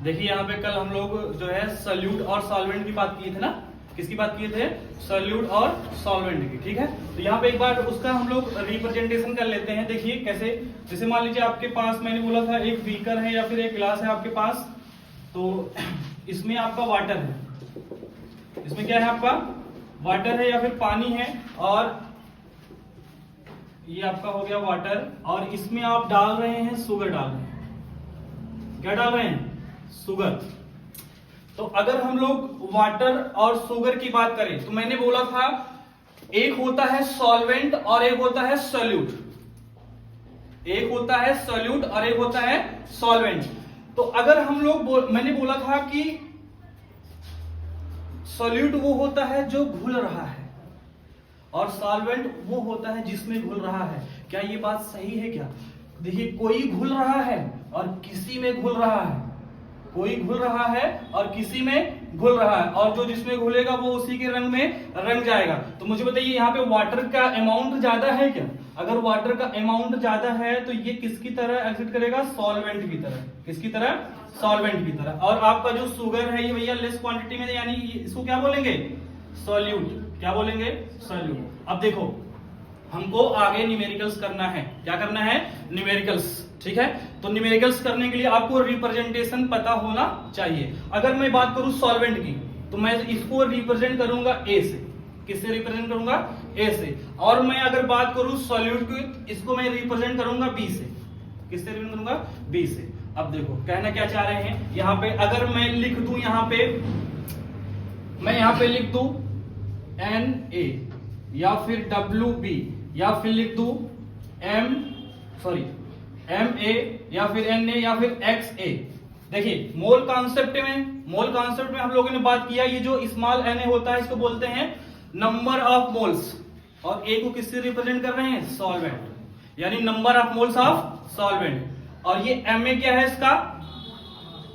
देखिए यहाँ पे कल हम लोग जो है सॉल्यूट और सॉल्वेंट की बात किए थे ना, किसकी बात किए थे? सॉल्यूट और सॉल्वेंट की। ठीक है, तो यहाँ पे एक बार उसका हम लोग रिप्रेजेंटेशन कर लेते हैं। देखिए कैसे, जैसे मान लीजिए आपके पास मैंने बोला था एक बीकर है या फिर एक गिलास है आपके पास, तो इसमें आपका वाटर है, इसमें क्या है आपका? वाटर है या फिर पानी है, और ये आपका हो गया वाटर, और इसमें आप डाल रहे हैं शुगर, डाल रहे हैं, क्या डाल रहे हैं? शुगर। तो अगर हम लोग वाटर और शुगर की बात करें तो मैंने बोला था एक होता है सॉल्वेंट और एक होता है सॉल्यूट, एक होता है सॉल्यूट और एक होता है सॉल्वेंट। तो अगर हम लोग मैंने बोला था कि सॉल्यूट वो होता है जो घुल रहा है और सॉल्वेंट वो होता है जिसमें घुल रहा है। क्या ये बात सही है क्या? देखिए कोई घुल रहा है और किसी में घुल रहा है, कोई घुल रहा है और किसी में घुल रहा है, और जो जिसमें घुलेगा वो उसी के रंग में रंग जाएगा। तो मुझे बताइए यहाँ पे वाटर का अमाउंट ज्यादा है क्या? अगर वाटर का अमाउंट ज्यादा है तो ये किसकी तरह एग्जिट करेगा? सॉल्वेंट की तरह। किसकी तरह? सॉल्वेंट की तरह। और आपका जो शुगर है ये भैया लेस क्वांटिटी में, यानी इसको क्या बोलेंगे? सॉल्यूट। क्या बोलेंगे? सॉल्यूट। अब देखो हमको आगे न्यूमेरिकल्स करना है। क्या करना है? न्यूमेरिकल्स। ठीक है, तो न्यूमेरिकल्स करने के लिए आपको रिप्रेजेंटेशन पता होना चाहिए। अगर मैं बात करूं सॉल्वेंट की तो मैं इसको रिप्रेजेंट करूंगा ए से। किससे रिप्रेजेंट करूंगा? ए से। और मैं अगर बात करूं सॉल्यूट की, इसको मैं रिप्रेजेंट करूंगा बी से। किससे रिप्रेजेंट करूंगा? बी से। अब देखो कहना क्या चाह रहे हैं यहां पे, अगर मैं लिख दूं यहां पे, मैं यहां पे लिख दूं Na या फिर WB या फिर लिख दूं Ma या फिर Na या फिर XA। देखिए मोल कॉन्सेप्ट में हम लोगों ने बात किया, ये जो स्मॉल Na होता है इसको बोलते हैं नंबर ऑफ मोल्स, और A को किससे रिप्रेजेंट कर रहे हैं? सॉल्वेंट, यानी number of moles of solvent. और ये Ma क्या है? इसका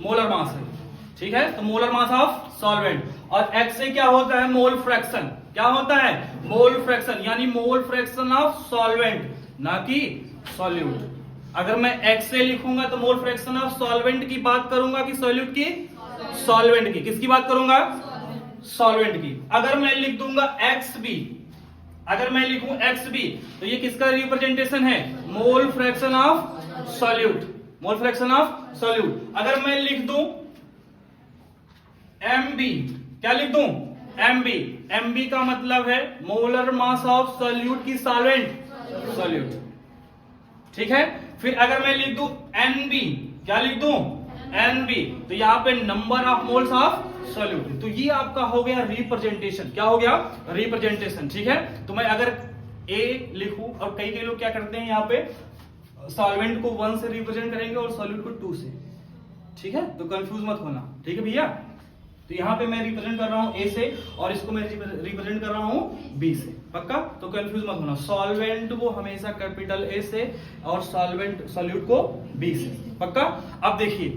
मोलर मास है। ठीक है, तो मोलर मास ऑफ सॉल्वेंट। और XA क्या होता है? Mole fraction. क्या होता है? मोल फ्रैक्शन, यानी मोल फ्रैक्शन ऑफ सॉल्वेंट, ना कि सॉल्यूट। अगर मैं XA लिखूंगा तो मोल फ्रैक्शन ऑफ सॉल्वेंट की बात करूंगा कि सॉल्यूट की? सॉल्वेंट की। किसकी बात करूंगा? सॉल्वेंट की। अगर मैं लिख दूंगा XB, अगर मैं लिखूं XB तो ये किसका रिप्रेजेंटेशन है? Mole fraction of solute, mole fraction of solute. अगर मैं लिख दूं MB, क्या लिख दूं? MB का मतलब है मोलर मास ऑफ सॉल्यूट की सॉल्वेंट, सॉल्यूट। ठीक है, फिर अगर मैं लिख दूं NB, क्या लिख दूं? NB, तो यहां पे number of moles of solute. तो ये आपका हो गया रिप्रेजेंटेशन। क्या हो गया? रिप्रेजेंटेशन। ठीक है, तो मैं अगर A लिखूं, और कई लोग क्या करते हैं यहाँ पे सॉल्वेंट को 1 से रिप्रेजेंट करेंगे और सॉल्यूट को 2 से। ठीक है, तो कंफ्यूज मत होना। ठीक है भैया, तो यहां पे मैं रिप्रेजेंट कर रहा हूं A से और इसको मैं रिप्रेजेंट कर रहा हूं B से। पक्का? तो कंफ्यूज मत होना, सॉल्वेंट वो हमेशा कैपिटल A से और सॉल्यूट को B से। पक्का? अब देखिए,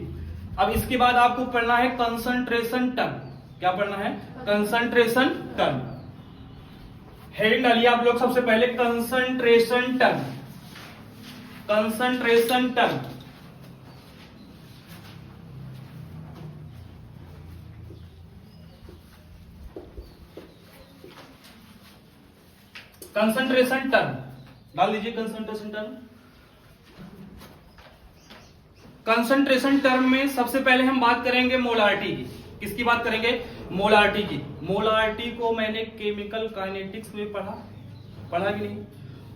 अब इसके बाद आपको पढ़ना है कंसंट्रेशन टर्म। क्या पढ़ना है? Concentration term. हेडिंग डालिए आप लोग सबसे पहले, concentration term. Concentration term, concentration term डाल दीजिए। कंसंट्रेशन टर्म, कंसंट्रेशन टर्म में सबसे पहले हम बात करेंगे मोलारिटी की। किसकी बात करेंगे? मोलारिटी की। मोलारिटी को मैंने केमिकल काइनेटिक्स में पढ़ा कि नहीं,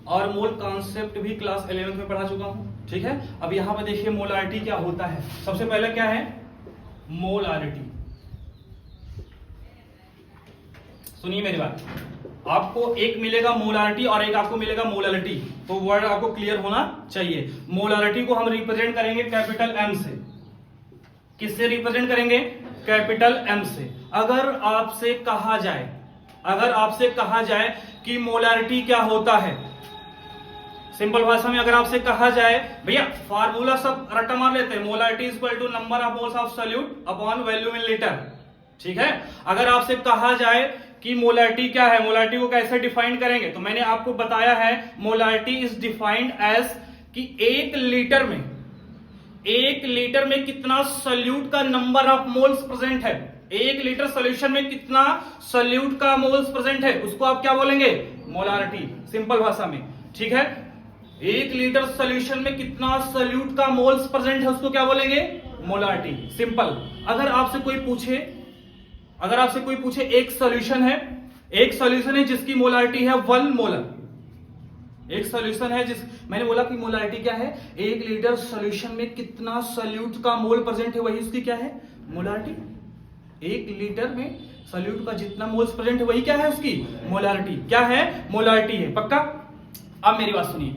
और मोल कॉन्सेप्ट भी क्लास 11th में पढ़ा चुका हूं। ठीक है, अब यहां पर देखिए मोलारिटी क्या होता है। सबसे पहले क्या है? मोलारिटी। सुनिए मेरी बात, आपको एक मिलेगा मोलारिटी और एक आपको मिलेगा मोलालिटी, तो वर्ड आपको क्लियर होना चाहिए। मोलारिटी को हम रिप्रेजेंट करेंगे कैपिटल M से। किससे रिप्रेजेंट करेंगे? कैपिटल M से। अगर आपसे कहा जाए कि मोलारिटी क्या होता है, सिंपल भाषा में अगर आपसे कहा जाए, भैया फार्मूला सब रट्टा मार लेते हैं, molarity is equal to number of moles of solute upon volume in litre. ठीक है, अगर आपसे कहा जाए कि मोलारिटी क्या है, मोलारिटी को कैसे डिफाइन करेंगे, तो मैंने आपको बताया है मोलारिटी इज डिफाइंड एज कि 1 लीटर में 1 लीटर में कितना सॉल्यूट का नंबर ऑफ मोल्स प्रेजेंट है, 1 लीटर सॉल्यूशन में कितना सॉल्यूट का मोल्स प्रेजेंट है, उसको आप क्या बोलेंगे, मोलारिटी, सिंपल भाषा में। ठीक है, 1 लीटर सॉल्यूशन में कितना सॉल्यूट का मोल्स प्रेजेंट है, उसको क्या बोलेंगे, मोलारिटी, सिंपल। अगर आपसे कोई पूछे एक सॉल्यूशन है जिसकी मोलारिटी है 1 मोलर, एक सॉल्यूशन है मैंने बोला कि मोलारिटी क्या है, 1 लीटर सॉल्यूशन में कितना सॉल्यूट का मोल प्रेजेंट है, वही उसकी क्या है, मोलारिटी। 1 लीटर में सॉल्यूट का जितना मोल्स प्रेजेंट है वही क्या है, उसकी मोलारिटी, क्या है, मोलारिटी है, पक्का। अब मेरी बात सुनिए,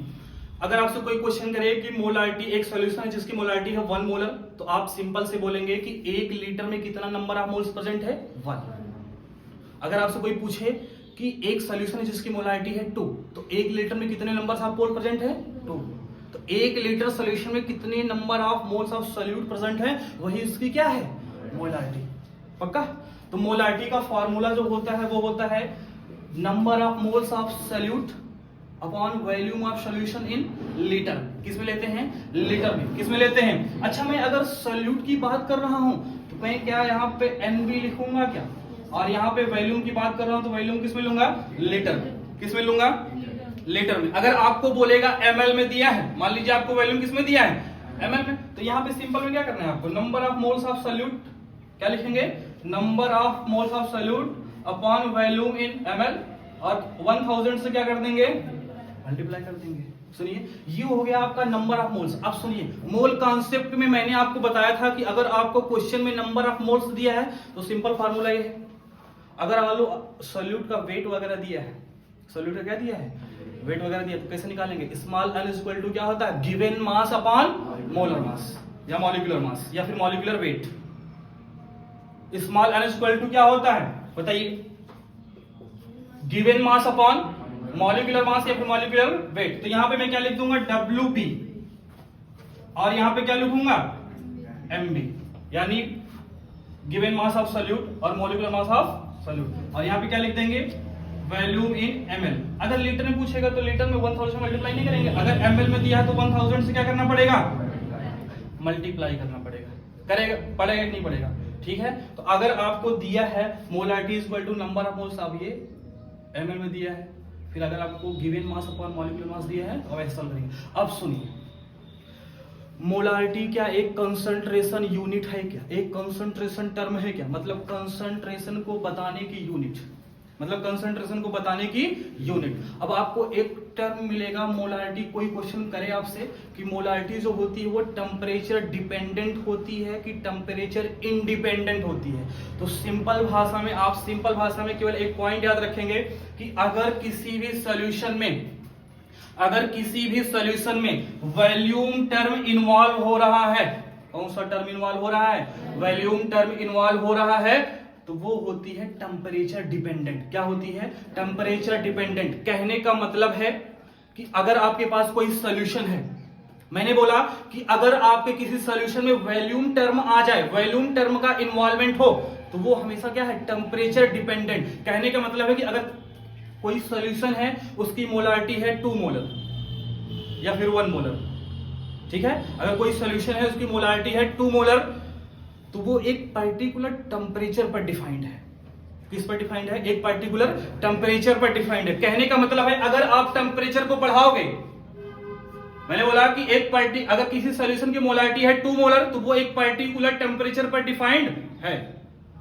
अगर आपसे कोई क्वेश्चन करे कि मोलारिटी, एक सॉल्यूशन है जिसकी मोलारिटी है 1 मोलर, तो आप सिंपल से बोलेंगे कि 1 लीटर में कितना नंबर ऑफ मोल्स प्रेजेंट है, 1। अगर आपसे कोई पूछे कि एक सॉल्यूशन है जिसकी मोलारिटी है 2, तो 1 लीटर में कितने नंबर ऑफ मोल प्रेजेंट है, 2। तो 1 लीटर सॉल्यूशन में कितने number of moles of solute present है, वही उसकी क्या है, मोलारिटी, पक्का। तो मोलारिटी का फॉर्मूला जो होता है वो होता है number of moles of solute upon volume of solution in litre. किस में लेते हैं, लीटर में। किस में लेते हैं, अच्छा मैं अगर सॉल्यूट की बात कर रहा हूं तो मैं क्या यहाँ पे NB लिखूंगा क्या, और यहाँ पे वॉल्यूम की बात कर रहा हूं तो वॉल्यूम किस में लूंगा, लीटर में। किस में लूंगा, लीटर में। अगर आपको बोलेगा ml में दिया है, मान लीजिए आपको वॉल्यूम किस में दिया है, ml में, तो यहाँ पे सिंपल में क्या करना है आपको, number of moles of solute क्या लिखेंगे, number of moles of solute upon volume in ml, और 1000 से क्या कर देंगे, मल्टीप्लाई कर देंगे। सुनिए, ये हो गया आपका नंबर ऑफ मोल्स। अब सुनिए, मोल कॉन्सेप्ट में मैंने आपको बताया था कि अगर आपको क्वेश्चन में नंबर ऑफ मोल्स दिया है तो सिंपल फार्मूला ये है, अगर आलू सॉल्यूट का वेट वगैरह दिया है, सॉल्यूट का क्या दिया है, वेट वगैरह दिया, तो कैसे निकालेंगे, स्मॉल n इक्वल टू क्या होता है, given mass upon molar mass या मॉलिक्यूलर मास या फिर molecular weight. Small n equal to क्या होता है बताइए, given mass upon molecular mass या फिर मॉलिक्यूलर वेट। तो यहां पे मैं क्या लिख दूंगा, WB, और यहां पे क्या लिखूंगा, MB, यानी गिवन मास ऑफ सॉल्यूट और मॉलिक्यूलर मास ऑफ सॉल्यूट, और यहां पे क्या लिख देंगे, वॉल्यूम इन ml। अगर लीटर में पूछेगा तो लीटर में 1000 मल्टीप्लाई नहीं करेंगे, अगर ml में दिया है तो 1000 से क्या करना पड़ेगा, मल्टीप्लाई करना पड़ेगा। करेगा, पड़ेगा कि नहीं पड़ेगा, ठीक है। तो अगर आपको दिया है molarity equal to number of moles, अब ये ml में दिया है, फिर अगर आपको given mass upon molecular mass दिया है तो ऐसा करेंगे। अब सुनिए, मोलारिटी क्या एक कंसंट्रेशन यूनिट है क्या, एक कंसंट्रेशन टर्म है क्या, मतलब कंसंट्रेशन को बताने की यूनिट, मतलब कंसंट्रेशन को बताने की यूनिट। अब आपको एक टर्म मिलेगा मोलारिटी, कोई क्वेश्चन करे आपसे कि मोलारिटी जो होती है वो टेम्परेचर डिपेंडेंट होती है कि टेम्परेचर इंडिपेंडेंट होती है। तो सिंपल भाषा में, आप सिंपल भाषा में केवल एक पॉइंट याद रखेंगे कि अगर किसी भी सॉल्यूशन में वॉल्यूम टर्म इन्वॉल्व हो रहा है, कौन सा टर्म इन्वॉल्व हो रहा है, वॉल्यूम टर्म इन्वॉल्व हो रहा है, तो वो होती है टेम्परेचर डिपेंडेंट। क्या होती है, टेम्परेचर डिपेंडेंट। कहने का मतलब है कि अगर आपके पास कोई सॉल्यूशन है, मैंने बोला कि अगर आपके किसी सॉल्यूशन में वॉल्यूम टर्म आ जाए, वॉल्यूम टर्म का इन्वॉल्वमेंट हो, तो वो हमेशा क्या है, टेम्परेचर डिपेंडेंट। कहने का मतलब है कि अगर कोई सॉल्यूशन है उसकी मोलारिटी है 2 मोलर या फिर 1 मोलर, ठीक है, अगर कोई सॉल्यूशन है उसकी मोलारिटी है 2 मोलर, तो वो एक पर्टिकुलर टेम्परेचर पर डिफाइंड है। किस पर डिफाइंड है, एक पर्टिकुलर टेम्परेचर पर डिफाइंड है। कहने का मतलब है अगर आप टेम्परेचर को बढ़ाओगे, मैंने बोला कि अगर किसी सॉल्यूशन की मोलारिटी है 2 मोलर, तो वो एक पर्टिकुलर टेम्परेचर पर डिफाइंड है,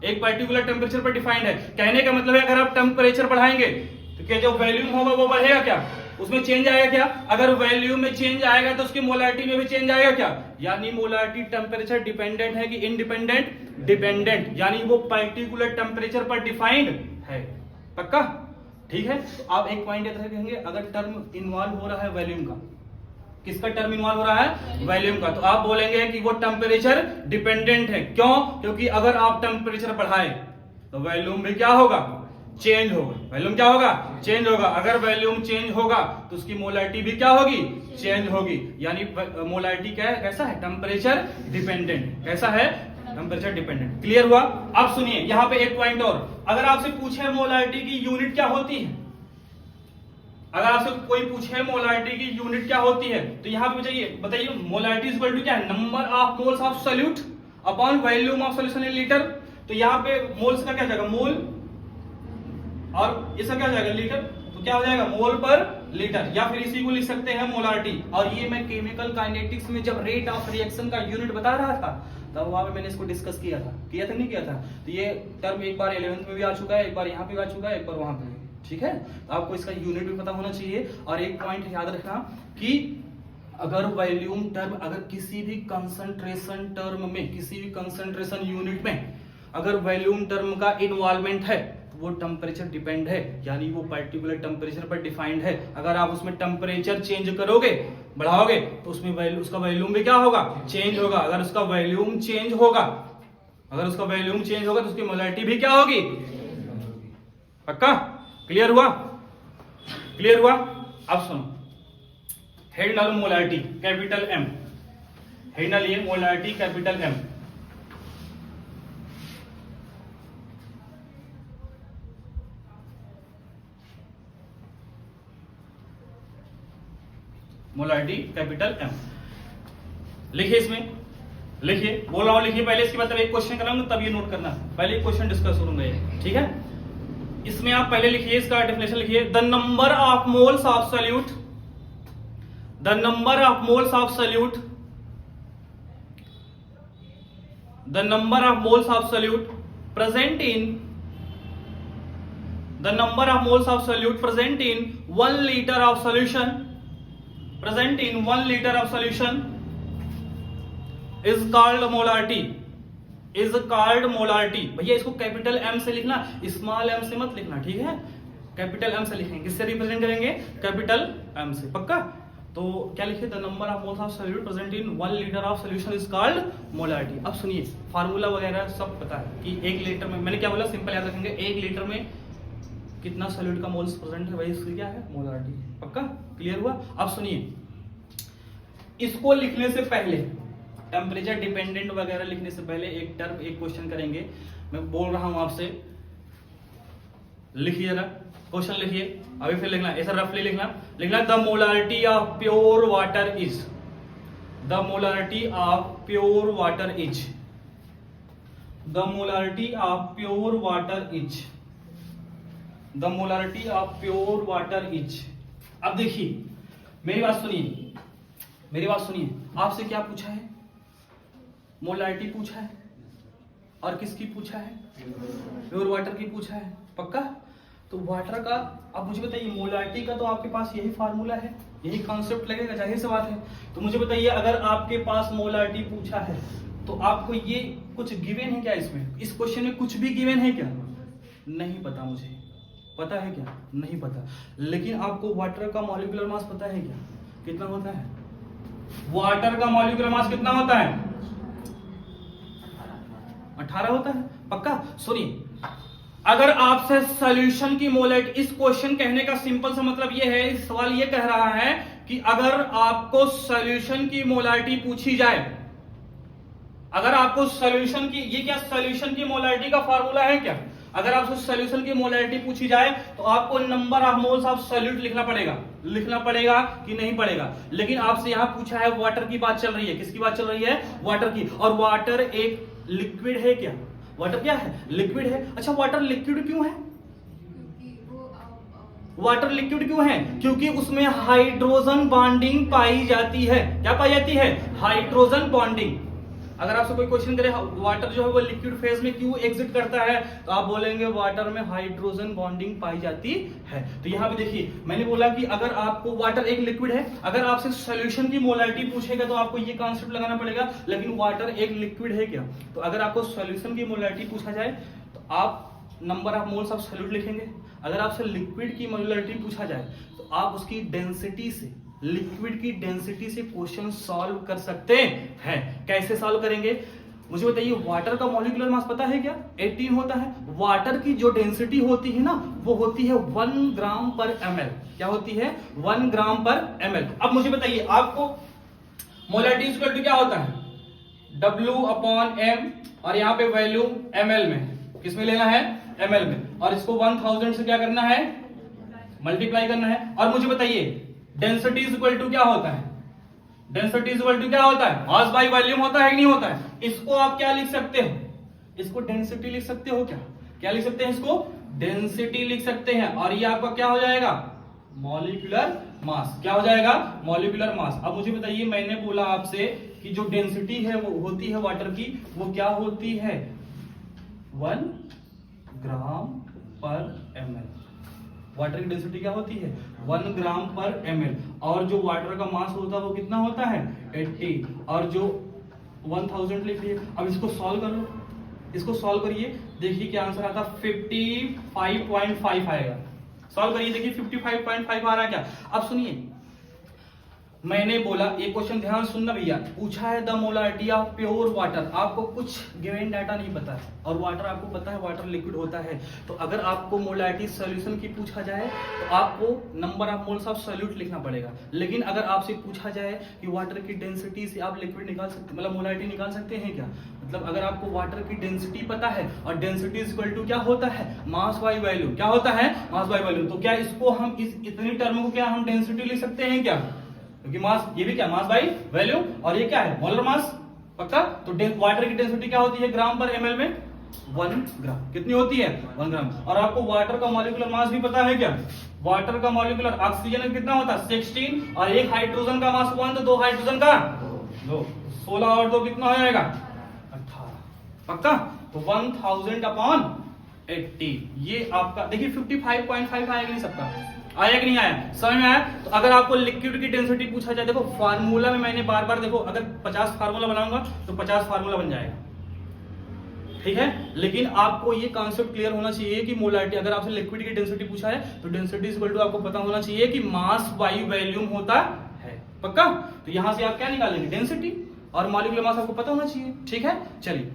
एक पर्टिकुलर टेम्परेचर पर डिफाइंड है। कहने का मतलब है अगर आप टेम्परेचर बढ़ाएंगे तो क्या जो वॉल्यूम होगा वो बढ़ेगा क्या, उसमें चेंज आएगा क्या, अगर वॉल्यूम में चेंज आएगा तो उसकी मोलारिटी में भी चेंज आएगा क्या, यानी मोलारिटी टेम्परेचर डिपेंडेंट है कि इंडिपेंडेंट, डिपेंडेंट, यानी वो पर्टिकुलर टेम्परेचर पर डिफाइंड है। पक्का, ठीक है। तो आप एक पॉइंट याद रखेंगे, अगर टर्म इन्वॉल्व हो रहा है वॉल्यूम का, किसका टर्म इन्वॉल्व हो रहा है, वॉल्यूम का, तो आप बोलेंगे कि वो टेम्परेचर डिपेंडेंट है। क्यों, क्योंकि अगर आप टेम्परेचर बढ़ाए तो वॉल्यूम भी क्या होगा, चेंज होगा। वॉल्यूम क्या होगा, चेंज होगा। अगर वॉल्यूम चेंज होगा तो उसकी मोलारिटी भी क्या होगी, चेंज होगी। यानी मोलारिटी क्या है, कैसा है, टेम्परेचर डिपेंडेंट। कैसा है, टेम्परेचर डिपेंडेंट। क्लियर हुआ। अब सुनिए यहां पे एक पॉइंट और, अगर आपसे पूछे मोलारिटी की यूनिट क्या होती है, अगर आपसे कोई पूछे मोलारिटी की यूनिट क्या होती है, तो यहां पे बताइए मोलारिटी इज इक्वल टू क्या है, number of moles of solute upon volume of solution in litre. तो यहाँ पे मोल्स का क्या जाएगा, मोल, और इसका क्या जाएगा, लीटर। तो क्या हो जाएगा, मोल पर लीटर, या फिर इसी को लिख सकते हैं मोलारिटी। और ये मैं केमिकल काइनेटिक्स में जब रेट ऑफ रिएक्शन का यूनिट बता रहा था तब वहां पे मैंने इसको डिस्कस किया था नहीं किया था। तो ये टर्म एक बार 11th में भी आ चुका है, एक बार यहाँ पे भी आ चुका है, एक बार वहां पे भी। ठीक है, तो आपको इसका यूनिट भी पता होना चाहिए। और एक पॉइंट याद रखना कि अगर वॉल्यूम टर्म, अगर किसी भी कंसंट्रेशन टर्म में, किसी भी कंसंट्रेशन यूनिट में अगर वॉल्यूम टर्म का इन्वॉल्वमेंट है तो वो टेम्परेचर डिपेंड है, यानी वो पर्टिकुलर टेम्परेचर पर डिफाइंड है। अगर आप उसमें टेम्परेचर चेंज करोगे, बढ़ाओगे, तो उसमें उसका वॉल्यूम भी क्या होगा, चेंज होगा। अगर उसका वॉल्यूम चेंज होगा, तो उसकी मोलारिटी भी क्या होगी, पक्का। क्लियर हुआ? अब सुनो, हेड डालो मोलारिटी कैपिटल एम, हेड डालिए molarity capital M. Molarity capital M लिखिए, इसमें लिखिए, बोल रहा हूं लिखिए पहले, इसके बाद एक क्वेश्चन कराऊंगा तब ये नोट करना, पहले एक क्वेश्चन डिस्कस करूंगा ये, ठीक है। इसमें आप पहले लिखिए, इसका डेफिनेशन लिखिए, the number of moles of solute, the number of moles of solute, the number of moles of solute present in, the number of moles of solute present in 1 litre of solution, present in 1 liter of solution is called molarity, is called molarity। भैया इसको capital M से लिखना, small M से मत लिखना, ठीक है। Capital M से लिखेंगे, किससे रिप्रेजेंट करेंगे, कैपिटल एम से, पक्का। तो क्या लिखे, the number of moles of solute present in 1 litre of solution is called molarity. अब सुनिए, फार्मूला वगैरह सब पता है कि 1 लीटर में, मैंने क्या बोला, सिंपल याद रखेंगे, 1 लीटर में कितना सॉल्यूट का मोल्स प्रेजेंट है, वही इसकी क्या है, मोलारिटी, पक्का। क्लियर हुआ? अब सुनिए, इसको लिखने से पहले, टेम्परेचर डिपेंडेंट वगैरह लिखने से पहले एक टर्म, एक क्वेश्चन करेंगे। मैं बोल रहा हूं आपसे, लिखिए जरा, क्वेश्चन लिखिए, अभी फिर लिखना, ऐसा रफली लिखना, the molarity of pure water is, the molarity of pure water is, the molarity of pure water is, the molarity of pure water is. अब देखिए, मेरी बात सुनिए, आपसे क्या पूछा है, मोलारिटी पूछा है, और किसकी पूछा है, प्योर वाटर की पूछा है, पक्का। तो वाटर का, अब मुझे बताइए, मोलारिटी का तो आपके पास यही फार्मूला है, यही कॉन्सेप्ट लगेगा, जाहिर सी बात है। तो मुझे बताइए, अगर आपके पास मोलारिटी पूछा है तो आपको ये कुछ गिवन है क्या, इसमें, इस क्वेश्चन में कुछ भी गिवन है क्या, नहीं पता मुझे, पता है क्या, नहीं पता। लेकिन आपको वाटर का मॉलिक्यूलर मास पता है क्या, कितना होता है, वाटर का मॉलिक्यूलर मास कितना होता है, 18 होता है, पक्का। सुनिए, अगर आपसे सॉल्यूशन की मोलारिटी, इस क्वेश्चन कहने का सिंपल सा मतलब यह है, इस सवाल ये कह रहा है कि अगर आपको सॉल्यूशन की मोलारिटी पूछी जाए, अगर आपको सॉल्यूशन की, ये क्या सॉल्यूशन की मोलारिटी का फार्मूला है क्या, अगर आपसे सॉल्यूशन की मोलारिटी पूछी जाए तो आपको number of moles of solute लिखना पड़ेगा कि नहीं पड़ेगा। लेकिन आपसे यहां पूछा है, वाटर की बात चल रही है, किसकी बात चल रही है, वाटर की। और वाटर एक लिक्विड है क्या, वाटर क्या है, लिक्विड है। अच्छा, वाटर लिक्विड क्यों है, वाटर लिक्विड क्यों है, क्योंकि उसमें हाइड्रोजन बॉन्डिंग पाई जाती है। क्या पाई जाती है, हाइड्रोजन बॉन्डिंग। अगर आपसे कोई क्वेश्चन करे, वाटर जो है वो लिक्विड फेज में क्यों एग्जिट करता है, तो आप बोलेंगे वाटर में हाइड्रोजन बॉन्डिंग पाई जाती है। तो यहां पे देखिए, मैंने बोला कि अगर आपको, वाटर एक लिक्विड है, अगर आपसे सॉल्यूशन की मोलारिटी पूछेगा तो आपको ये कॉन्सेप्ट लगाना पड़ेगा। लेकिन वाटर एक लिक्विड है क्या, तो अगर आपको सॉल्यूशन की मोलारिटी पूछा जाए तो आप number of moles of solute लिखेंगे। अगर आपसे लिक्विड की मोलारिटी पूछा जाए तो आप उसकी डेंसिटी से, लिक्विड की डेंसिटी से क्वेश्चन सॉल्व कर सकते हैं। कैसे सॉल्व करेंगे, मुझे बताइए। वाटर का मॉलिक्यूलर मास पता है क्या, 18 होता है। वाटर की जो डेंसिटी होती है ना, वो होती है 1 ग्राम पर ml। क्या होती है, 1 ग्राम पर ml। अब मुझे बताइए, आपको मोलारिटी इक्वल टू क्या होता है, W/m, और यहां पे वैल्यू ml में, किसमें लेना है, ml में। और इसको 1000 से क्या करना है, मल्टीप्लाई करना है। और मुझे बताइए डेंसिटी इज इक्वल टू क्या होता है? डेंसिटी इज इक्वल टू क्या होता है? मास बाई वॉल्यूम होता है कि नहीं होता है? इसको आप क्या लिख सकते हो? इसको डेंसिटी लिख सकते हो क्या? क्या लिख सकते हैं? इसको डेंसिटी लिख सकते हैं। और ये आपका क्या हो जाएगा? Molecular mass. क्या हो जाएगा? Molecular mass. अब मुझे बताइए, मैंने बोला आपसे कि जो डेंसिटी है वो होती है वाटर की, वो क्या होती है? 1 ग्राम पर ml। वाटर की डेंसिटी क्या होती है? 1 ग्राम पर ml। और जो वाटर का मास होता है वो कितना होता है? 80। और जो 1000 लिख लिए। अब इसको सॉल्व कर लो, इसको सॉल्व करिए, देखिए क्या आंसर आता है? 55.5 आएगा। सॉल्व करिए, देखिए 55.5 आ रहा है क्या? अब सुनिए, मैंने बोला एक क्वेश्चन ध्यान सुनना भैया, पूछा है the molarity of pure water. आपको कुछ गिवन डाटा नहीं पता है और वाटर आपको पता है वाटर लिक्विड होता है। तो अगर आपको मोलारिटी सॉल्यूशन की पूछा जाए तो आपको number of moles of solute लिखना पड़ेगा। लेकिन अगर आपसे पूछा जाए कि वाटर की डेंसिटी से आप लिक्विड निकाल सकते, मतलब मोलारिटी निकाल सकते हैं क्या? मतलब अगर आपको वाटर की डेंसिटी पता है और डेंसिटी इज इक्वल टू क्या होता है? Mass by volume. क्या होता है? Mass by volume. तो क्या इसको हम इतनी टर्म को क्या हम डेंसिटी लिख सकते हैं क्या? क्योंकि मास, ये भी क्या मास बाई वॉल्यूम, और ये क्या है? Molar mass. पक्का? तो वाटर की डेंसिटी क्या होती है ग्राम पर ml में? 1 ग्राम। कितनी होती है? 1 ग्राम। और आपको वाटर का मॉलिक्यूलर मास भी पता है क्या? वाटर का मॉलिक्यूलर ऑक्सीजन का कितना होता है? 16। और एक हाइड्रोजन का मास 1, तो 2 हाइड्रोजन का 2। 16 और 2 कितना हो जाएगा? 18। पक्का? तो 1000/80। ये आपका देखिए 55.5 आएगा नहीं सबका? आया कि नहीं आया? समझ में आया? तो अगर आपको लिक्विड की डेंसिटी पूछा जाए, देखो फार्मूला में मैंने बार बार, देखो अगर 50 फार्मूला बनाऊंगा तो 50 फार्मूला बन जाएगा, ठीक है? लेकिन आपको ये कॉन्सेप्ट क्लियर होना चाहिए कि मोलारिटी, अगर आपसे लिक्विड की डेंसिटी पूछा है तो डेंसिटी इज इक्वल टू आपको पता होना चाहिए कि मास बाई वॉल्यूम होता है। पक्का? तो यहां से आप क्या निकालेंगे? डेंसिटी। और मॉलिक्यूलर मास आपको पता होना चाहिए, ठीक है? चलिए